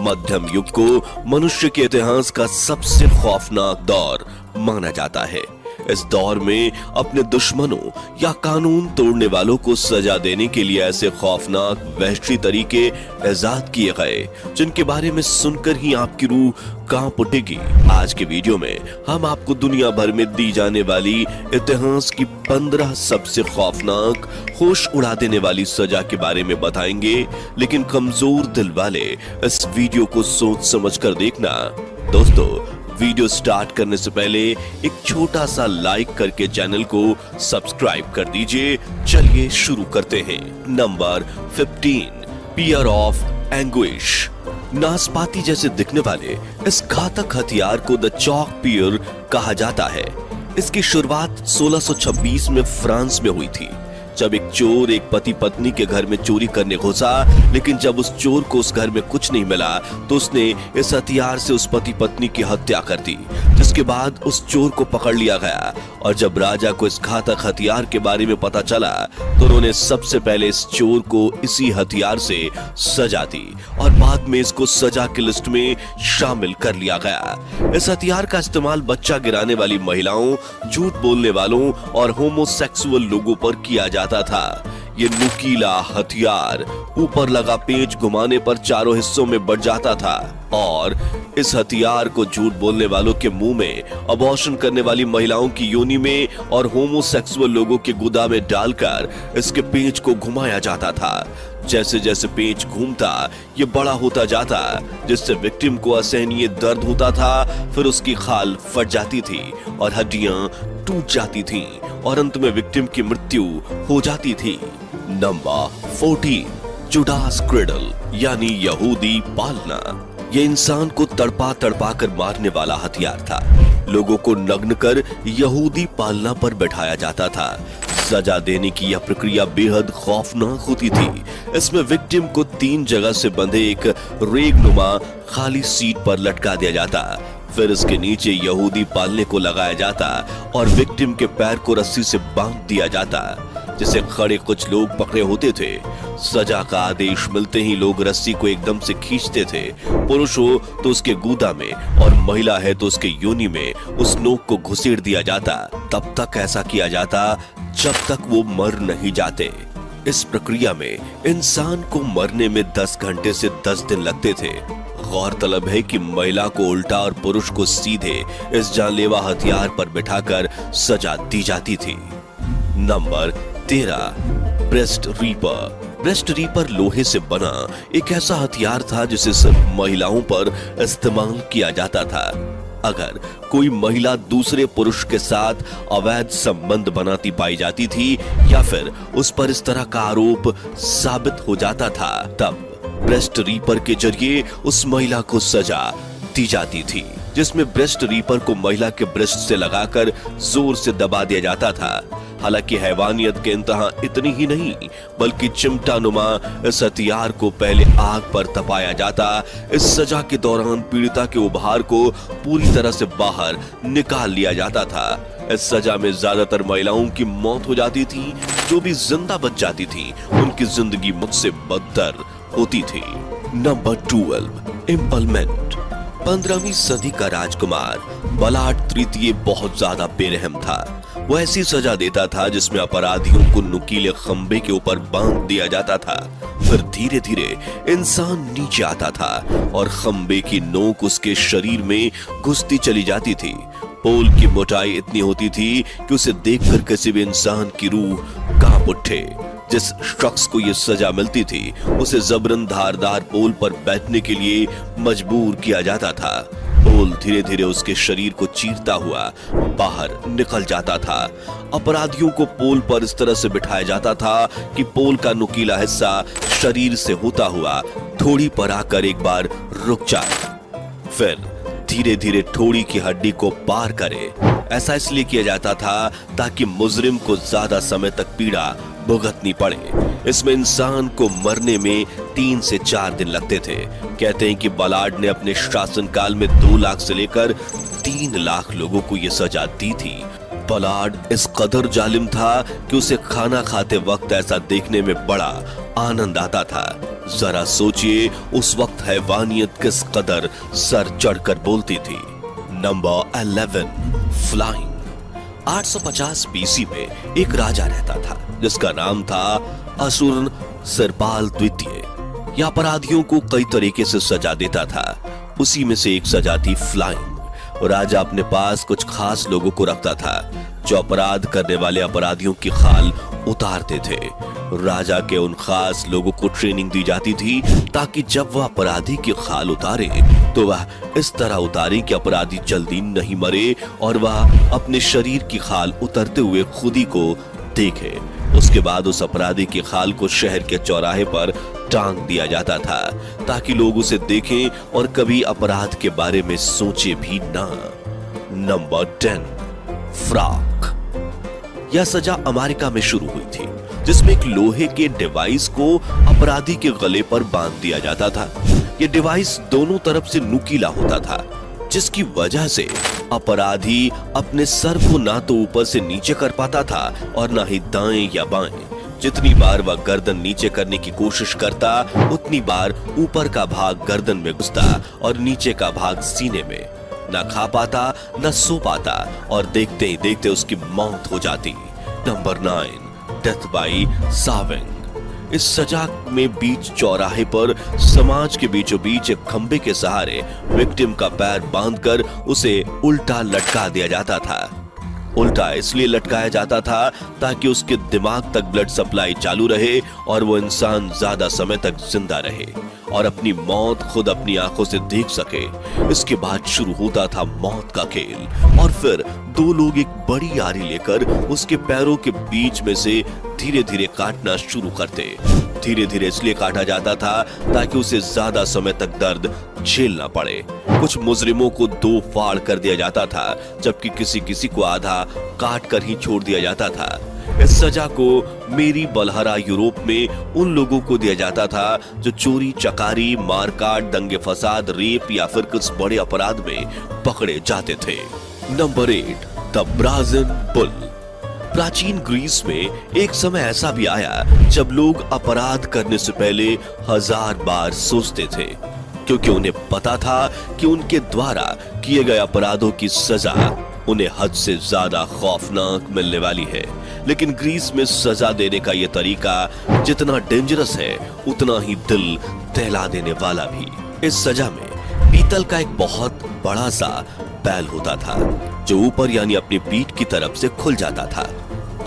मध्यम युग को मनुष्य के इतिहास का सबसे खौफनाक दौर माना जाता है। इस दौर में अपने दुश्मनों या कानून तोड़ने वालों को सजा देने के लिए ऐसे खौफनाक वहशी तरीके इजाद किए गए जिनके बारे में सुनकर ही आपकी रूह कांप उठेगी। आज के वीडियो में हम आपको दुनिया भर में दी जाने वाली इतिहास की 15 सबसे खौफनाक, होश उड़ा देने वाली सजा के बारे में बताएंगे, लेकिन कमजोर दिल वाले इस वीडियो को सोच समझ कर देखना। दोस्तों, वीडियो स्टार्ट करने से पहले एक छोटा सा लाइक करके चैनल को सब्सक्राइब कर दीजिए। चलिए शुरू करते हैं। Number 15, pear of anguish. नाशपाती जैसे दिखने वाले इस घातक हथियार को द चॉक पियर कहा जाता है। इसकी शुरुआत 1626 में फ्रांस में हुई थी, जब एक चोर एक पति पत्नी के घर में चोरी करने घुसा। लेकिन जब उस चोर को उस घर में कुछ नहीं मिला तो उसने इस हथियार से उस पति पत्नी की हत्या कर दी, जिसके बाद उस चोर को पकड़ लिया गया। और जब राजा को इस घातक हथियार के बारे में पता चला तो उन्होंने सबसे पहले इस चोर को इसी हथियार से सजा दी और बाद में इसको सजा की लिस्ट में शामिल कर लिया गया। इस हथियार का इस्तेमाल बच्चा गिराने वाली महिलाओं, झूठ बोलने वालों और होमोसेक्सुअल लोगों पर किया जाता था। ये नुकीला हथियार ऊपर लगा पेंच घुमाने पर चारों हिस्सों में बढ़ जाता था और इस हथियार को झूठ बोलने वालों के मुंह में, अबॉर्शन करने वाली महिलाओं की योनि में और होमोसेक्सुअल लोगों के गुदा में डालकर इसके पेंच को घुमाया जाता था। जैसे जैसे पेंच घूमता ये बड़ा होता जाता, जिससे विक्टिम को असहनीय दर्द होता था। फिर उसकी खाल फट जाती थी और हड्डियां टूट जाती थीं और अंत में विक्टिम की मृत्यु हो जाती थी। नंबर 14, जुडास क्रेडल यानी यहूदी पालना। यह इंसान को तड़पा तड़पा कर मारने वाला हथियार था। लोगों को नग्न कर यहूदी पालना पर बैठाया जाता था। सजा देने की यह प्रक्रिया बेहद खौफनाक होती थी। इसमें विक्टिम को 3 जगह से बंधे एक रेगनुमा खाली सीट पर लटका दिया जाता, फिर इसके नीचे यहूदी पालने को लगाया जाता और विक्टिम के पैर को रस्सी से बांध दिया जाता, जिसे खड़े कुछ लोग पकड़े होते थे। सजा का आदेश मिलते ही लोग रस्सी को एकदम से खींचते थे। पुरुष हो तो उसके गुदा में और महिला है तो उसके योनि में उस नोक को घुसेड़ दिया जाता। तब तक ऐसा किया जाता जब तक वो मर नहीं जाते। इस प्रक्रिया में इंसान को मरने में 10 घंटे से 10 दिन लगते थे। गौरतलब है कि महिला को उल्टा और पुरुष को सीधे इस जानलेवा हथियार पर बिठाकर सजा दी जाती थी। Number 13, breast reaper. Breast reaper लोहे से बना एक ऐसा हथियार था जिसे सिर्फ महिलाओं पर इस्तेमाल किया जाता था। अगर कोई महिला दूसरे पुरुष के साथ अवैध संबंध बनाती पाई जाती थी या फिर उस पर इस तरह का आरोप साबित हो जाता था, तब ब्रेस्ट रीपर के जरिए उस महिला को सजा दी जाती थी, जिसमें ब्रेस्ट रीपर को महिला के ब्रेस्ट से लगाकर जोर से दबा दिया जाता था। हालांकि हैवानियत के इंतहा इतनी ही नहीं, बल्कि चिमटा नुमा इस हथियार को पहले आग पर तपाया जाता। इस सजा के दौरान पीड़िता के उभार को पूरी तरह से बाहर निकाल लिया जाता था। इस सजा में ज्यादातर महिलाओं की मौत हो जाती थी। जो भी जिंदा बच जाती थी उनकी जिंदगी मुझसे बदतर होती थी। नंबर 12, इम्पलमेंट। 15वीं सदी का राजकुमार बलाट तृतीय बहुत ज्यादा बेरहम था। वो ऐसी सजा देता था जिसमें अपराधियों को नुकीले खंबे के ऊपर बांध दिया जाता था। फिर धीरे धीरे इंसान नीचे आता था और खंबे की नोक उसके शरीर में घुसती चली जाती थी। पोल की मोटाई इतनी होती थी कि उसे देखकर किसी भी इंसान की रूह कांप उठे। जिस शख्स को यह सजा मिलती थी उसे जबरन धारदार पोल पर बैठने के लिए मजबूर किया जाता था। पोल धीरे धीरे उसके शरीर को चीरता हुआ बाहर निकल जाता था। अपराधियों को पोल पर इस तरह से बिठाया जाता था कि पोल का नुकीला हिस्सा शरीर से होता हुआ ठोड़ी पर आकर एक बार रुक जाए, फिर धीरे धीरे ठोड़ी की हड्डी को पार करे। ऐसा इसलिए किया जाता था ताकि मुजरिम को ज्यादा समय तक पीड़ा भुगतनी पड़े। इसमें इंसान को मरने में 3 से 4 दिन लगते थे। कहते हैं कि बलाड ने अपने शासनकाल में 2 लाख से लेकर 3 लाख लोगों को यह सजा दी थी। बलाड इस कदर जालिम था कि उसे खाना खाते वक्त ऐसा देखने में बड़ा आनंद आता था। जरा सोचिए उस वक्त हैवानियत किस कदर सर चढ़कर बोलती थी। Number 11, flying. 850 बीसी में एक राजा रहता था जिसका नाम था असुर सिरपाल द्वितीय। यह अपराधियों को कई तरीके से सजा देता था, उसी में से एक सजा थी फ्लाइंग। राजा अपने पास कुछ खास लोगों को रखता था जो अपराध करने वाले अपराधियों की खाल उतारते थे। राजा के उन खास लोगों को ट्रेनिंग दी जाती थी ताकि जब वह अपराधी की खाल उतारे तो वह इस तरह उतारे कि अपराधी जल्दी नहीं मरे और वह अपने शरीर की खाल उतरते हुए खुद ही को देखे। उसके बाद उस अपराधी की खाल को शहर के चौराहे पर टांग दिया जाता था ताकि लोग उसे देखें और कभी अपराध के बारे में सोचे भी ना। Number 10, frock. यह सजा अमेरिका में शुरू हुई थी जिसमें एक लोहे के डिवाइस को अपराधी के गले पर बांध दिया जाता था। यह डिवाइस दोनों तरफ से नुकीला होता था जिसकी वजह से अपराधी अपने सर को ना तो ऊपर से नीचे कर पाता था और ना ही दाएं या बाएं। जितनी बार वह गर्दन नीचे करने की कोशिश करता उतनी बार ऊपर का भाग गर्दन में घुसता और नीचे का भाग सीने में। ना खा पाता न सो पाता और देखते ही देखते उसकी मौत हो जाती। नंबर 9, डेथ बाय साविंग। इस सजा में बीच चौराहे पर समाज के बीचों बीच एक खंबे के सहारे विक्टिम का पैर बांधकर उसे उल्टा लटका दिया जाता था। उल्टा इसलिए लटकाया जाता था ताकि उसके दिमाग तक ब्लड सप्लाई चालू रहे और वो इंसान ज्यादा समय तक जिंदा रहे और अपनी मौत खुद अपनी आंखों से देख सके। इसके बाद शुरू होता था मौत का खेल और फिर दो लोग एक बड़ी आरी लेकर उसके पैरों के बीच में से धीरे धीरे काटना शुरू करते। धीरे धीरे इसलिए काटा जाता था ताकि उसे ज्यादा समय तक दर्द झेलना पड़े। कुछ मुजरिमों को 2 फाड़ कर दिया जाता था जबकि किसी किसी को आधा काट कर ही छोड़ दिया जाता था। इस सजा को मेरी बलहरा यूरोप में उन लोगों को दिया जाता था जो चोरी चकारी मारकाट दंगे फसाद रेप या फिर कुछ बड़े अपराध में पकड़े जाते थे। Number 8, the Brazil bull. प्राचीन ग्रीस में एक समय ऐसा भी आया जब लोग अपराध करने से पहले 1000 बार सोचते थे क्योंकि उन्हें पता था कि उनके द्वारा किए गए अपराधों की सजा उन्हें हद से ज्यादा खौफनाक मिलने वाली है। लेकिन ग्रीस में सजा देने का यह तरीका जितना डेंजरस है उतना ही दिल दहला देने वाला भी। इस सजा में पीतल का एक बहुत बड़ा सा बैल होता था जो ऊपर यानी अपनी पीठ की तरफ से खुल जाता था।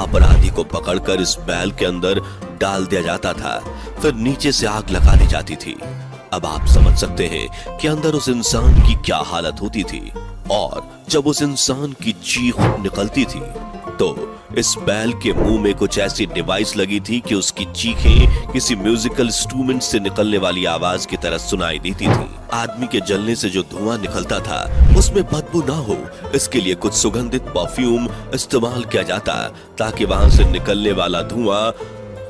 अपराधी को पकड़कर इस बैल के अंदर डाल दिया जाता था, फिर नीचे से आग लगा दी जाती थी। अब आप समझ सकते हैं कि अंदर उस इंसान की क्या हालत होती थी और जब उस इंसान की चीख निकलती थी तो इस बैल के मुंह में कुछ ऐसी डिवाइस लगी थी कि उसकी चीखें किसी म्यूजिकल इंस्ट्रूमेंट से निकलने वाली आवाज की तरह सुनाई देती थी। आदमी के जलने से जो धुआं निकलता था उसमें बदबू ना हो इसके लिए कुछ सुगंधित परफ्यूम इस्तेमाल किया जाता ताकि वहां से निकलने वाला धुआं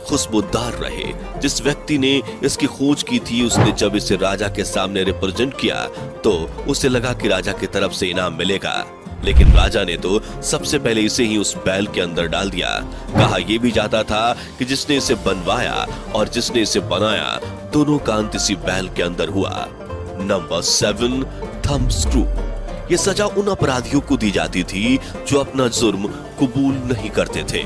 खुशबूदार रहे। जिस व्यक्ति ने इसकी खोज की थी उसने जब इसे राजा के सामने रिप्रेजेंट किया तो उसे लगा कि राजा की तरफ से इनाम मिलेगा, लेकिन राजा ने तो सबसे पहले इसे ही उस बैल के अंदर डाल दिया। कहा यह भी जाता था कि जिसने इसे बनवाया और जिसने इसे बनाया दोनों का अंत इसी बैल के अंदर हुआ। Number 7, thumb screw. यह सजा उन अपराधियों को दी जाती थी जो अपना जुर्म कबूल नहीं करते थे।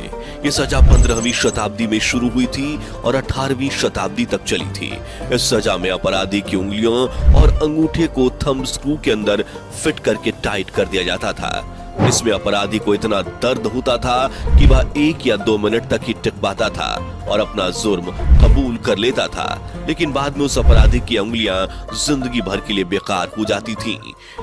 यह सजा 15वीं शताब्दी में शुरू हुई थी और 18वीं शताब्दी तक चली थी। इस सजा में अपराधी की उंगलियों और अंगूठे को थंब स्क्रू के अंदर फिट करके टाइट कर दिया जाता था। इसमें अपराधी को इतना दर्द होता था कि वह 1 या 2 मिनट तक ही टिक पाता था और अपना जुर्म कबूल कर लेता था, लेकिन बाद में उस अपराधी की उंगलियां जिंदगी भर के लिए बेकार हो जाती थीं।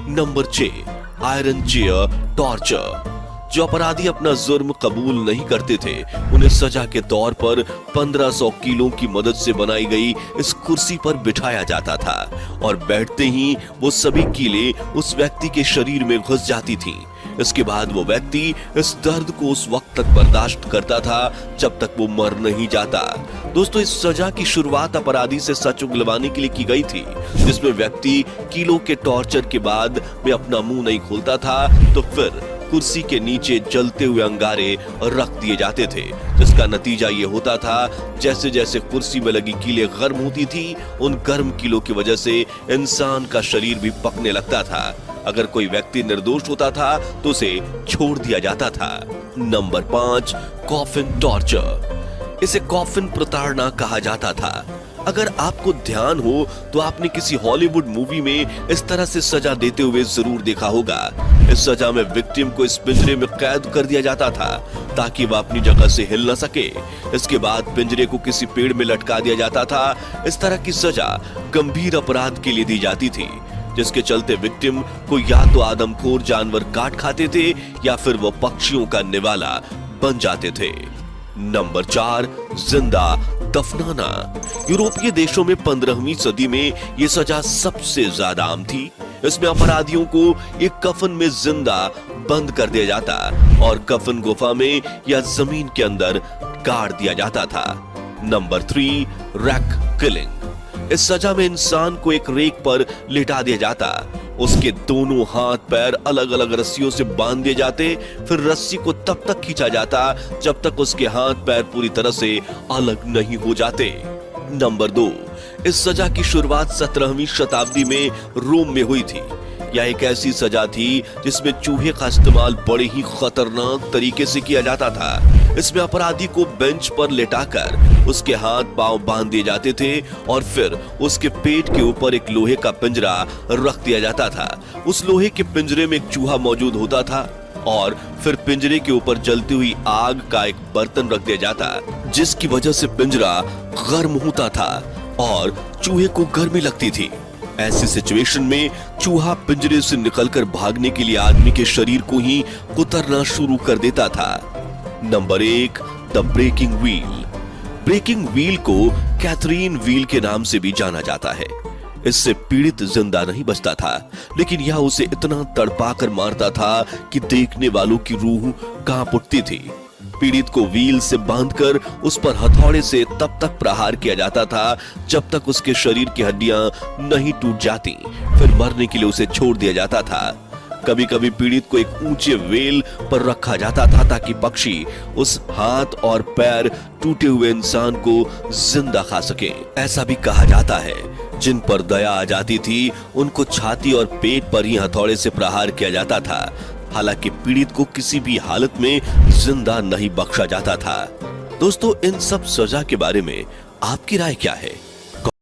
Number 6, iron chair torture. जो अपराधी अपना जुर्म कबूल नहीं करते थे उन्हें सजा के तौर पर 1500 किलो की मदद से बनाई गई इस कुर्सी पर बिठाया जाता था और बैठते ही वो सभी कीलें उस व्यक्ति के शरीर में घुस जाती थीं। इसके बाद वो व्यक्ति इस दर्द को उस वक्त तक बर्दाश्त करता था जब तक वो मर नहीं जाता। दोस्तों, इस सजा की शुरुआत अपराधी से सच उगलवाने के लिए की गई थी, जिसमें व्यक्ति किलो के टॉर्चर के बाद में अपना मुंह नहीं खोलता था तो फिर कुर्सी के नीचे जलते हुए अंगारे रख दिए जाते थे, जिसका नतीजा ये होता था जैसे जैसे कुर्सी में लगी कीलें गर्म होती थी, उन गर्म कीलों की वजह से इंसान का शरीर भी पकने लगता था। अगर कोई व्यक्ति निर्दोष होता था तो उसे छोड़ दिया जाता था। Number 5, coffin torture. इसे कॉफिन प्रताड़ना कहा जाता था। अगर आपको ध्यान हो तो आपने किसी हॉलीवुड मूवी में इस तरह से सजा देते हुए जरूर देखा होगा। इस सजा में विक्टिम को इस पिंजरे में कैद कर दिया जाता था ताकि वह अपनी जगह से हिल न सके। इसके बाद पिंजरे को किसी पेड़ में लटका दिया जाता था। इस तरह की सजा गंभीर अपराध के लिए दी जाती थी, जिसके चलते विक्टिम को या तो आदमखोर जानवर काट खाते थे या फिर वो पक्षियों का निवाला बन जाते थे। नंबर 4, जिंदा दफनाना। यूरोपीय देशों में 15वीं सदी में यह सजा सबसे ज्यादा आम थी। इसमें अपराधियों को एक कफन में जिंदा बंद कर दिया जाता और कफन गुफा में या जमीन के अंदर गाड़ दिया जाता था। Number 3, rack killing. इस सजा में इंसान को एक रेक पर लिटा दिया जाता, उसके दोनों हाथ पैर अलग अलग रस्सियों से बांध दिए जाते, फिर रस्सी को तब तक खींचा जाता जब तक उसके हाथ पैर पूरी तरह से अलग नहीं हो जाते। नंबर 2, इस सजा की शुरुआत 17वीं शताब्दी में रोम में हुई थी। यह एक ऐसी सजा थी जिसमें चूहे का इस्तेमाल बड़े ही खतरनाक तरीके से किया जाता था। इसमें अपराधी को बेंच पर लेटाकर उसके हाथ पांव बांध दिए जाते थे और फिर उसके पेट के ऊपर एक लोहे का पिंजरा रख दिया जाता था। उस लोहे के पिंजरे में एक चूहा मौजूद होता था और फिर पिंजरे के ऊपर जलती हुई आग का एक बर्तन रख दिया जाता, जिसकी वजह से पिंजरा गर्म होता था और चूहे को गर्मी लगती थी। ऐसी सिचुएशन में चूहा पिंजरे से निकलकर भागने के लिए आदमी के शरीर को ही कुतरना शुरू कर देता था। Number 1, the breaking wheel. Breaking wheel को कैथरीन व्हील के नाम से भी जाना जाता है। इससे पीड़ित जिंदा नहीं बचता था, लेकिन यह उसे इतना तड़पाकर मारता था कि देखने वालों की रूह कांप उठती थी। पीड़ित को व्हील से बांधकर उस पर हथौड़े से तब तक प्रहार किया जाता था जब तक उसके शरीर की हड्डियां नहीं टूट जाती, फिर मरने के लिए उसे छोड़ दिया जाता था। कभी कभी पीड़ित को एक ऊंचे वेल पर रखा जाता था ताकि पक्षी उस हाथ और पैर टूटे हुए इंसान को जिंदा खा सके। ऐसा भी कहा जाता है जिन पर दया आ जाती थी उनको छाती और पेट पर ही हथौड़े से प्रहार किया जाता था। हालांकि पीड़ित को किसी भी हालत में जिंदा नहीं बख्शा जाता था। दोस्तों, इन सब सजा के बारे में आपकी राय क्या है?